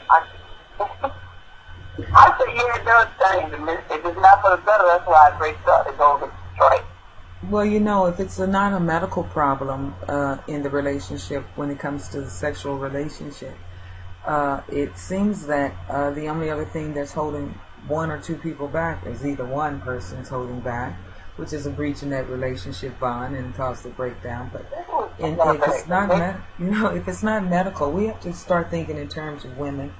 I, I said, yeah, those things. If it's not for the better, that's why I break up to go to Detroit. Well, if it's not a medical problem in the relationship when it comes to the sexual relationship, it seems that the only other thing that's holding one or two people back is either one person's holding back, which is a breach in that relationship bond and cause the breakdown. But if it's not if it's not medical, we have to start thinking in terms of women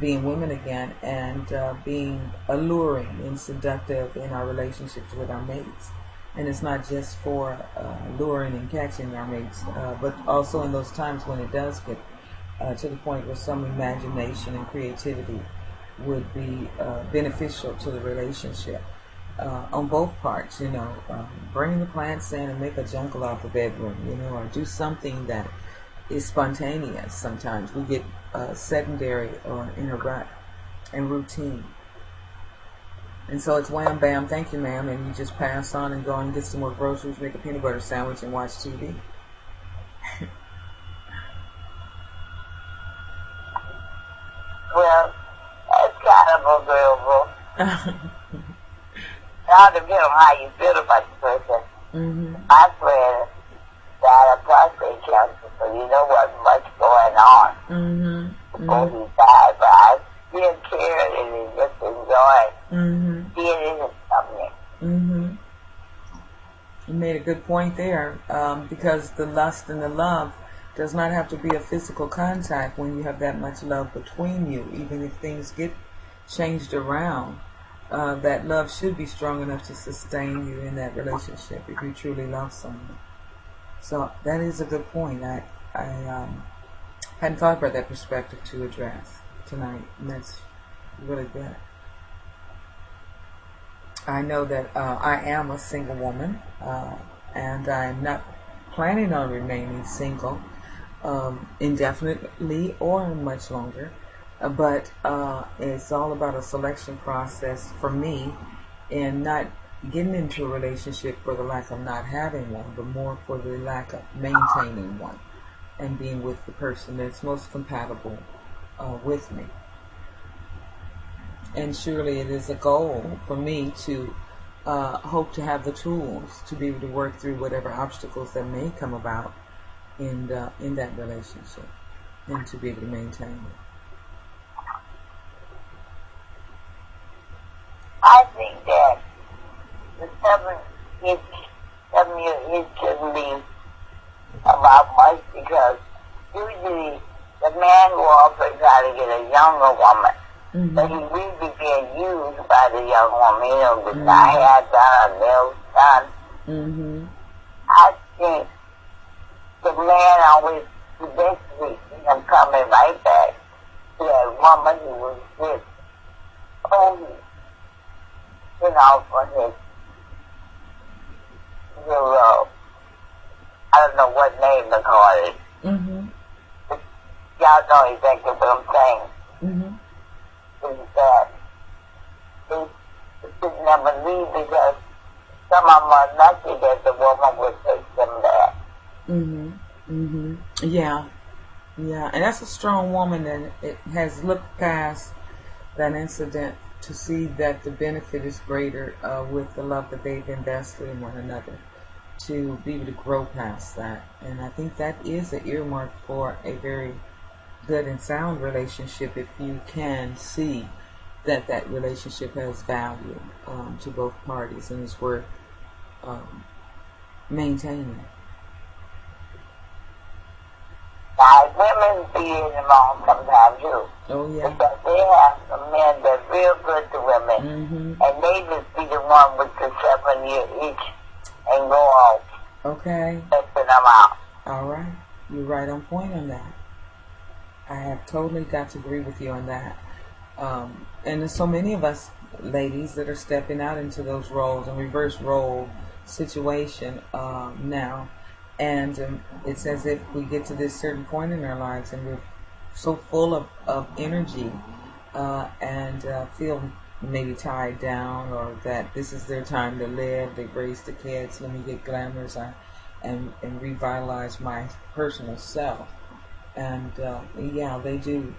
being women again and being alluring and seductive in our relationships with our mates. And it's not just for luring and catching our mates, but also in those times when it does get to the point where some imagination and creativity would be beneficial to the relationship on both parts. Bring the plants in and make a jungle out the bedroom, or do something that is spontaneous. Sometimes we get sedentary or in a rut and routine. And so it's wham bam, thank you ma'am, and you just pass on and go and get some more groceries, make a peanut butter sandwich and watch TV. Well, that's kind of agreeable. It all depends on how you feel about the person. Mm-hmm. My friend died of prostate cancer, so you know wasn't much going on before he died, but I still cared and just enjoyed being in his company. You made a good point there, because the lust and the love does not have to be a physical contact when you have that much love between you. Even if things get changed around, that love should be strong enough to sustain you in that relationship if you truly love someone. So that is a good point. I hadn't thought about that perspective to address tonight, and that's really good. I know that I am a single woman, and I'm not planning on remaining single indefinitely or much longer, but it's all about a selection process for me, and not getting into a relationship for the lack of not having one, but more for the lack of maintaining one and being with the person that's most compatible with me. And surely it is a goal for me to hope to have the tools to be able to work through whatever obstacles that may come about in that relationship, and to be able to maintain it. I think that the 7-year itch shouldn't be about much, because usually the man will often try to get a younger woman. But he really being used by the young woman, with the hair done, nails done. I think the man always eventually see him coming right back to that woman who was just holy, for his little, I don't know what name to call it. But y'all know exactly what I'm saying. Is that they should never leave, because some of them are lucky that the woman would take them back. Yeah, and that's a strong woman, and it has looked past that incident to see that the benefit is greater with the love that they've invested in one another, to be able to grow past that. And I think that is an earmark for a very good and sound relationship, if you can see that relationship has value to both parties and is worth maintaining. Now, women be in the wrong sometimes too. Oh yeah. Because they have some men that are real good to women, and they just be the one with the 7-year itch and go off. Okay. Messing them out. All right, you're right on point on that. I have totally got to agree with you on that. And there's so many of us ladies that are stepping out into those roles and reverse role situation now. And it's as if we get to this certain point in our lives and we're so full of energy and feel maybe tied down, or that this is their time to live. They've raised the kids. Let me get glamorous and revitalize my personal self. And yeah, they do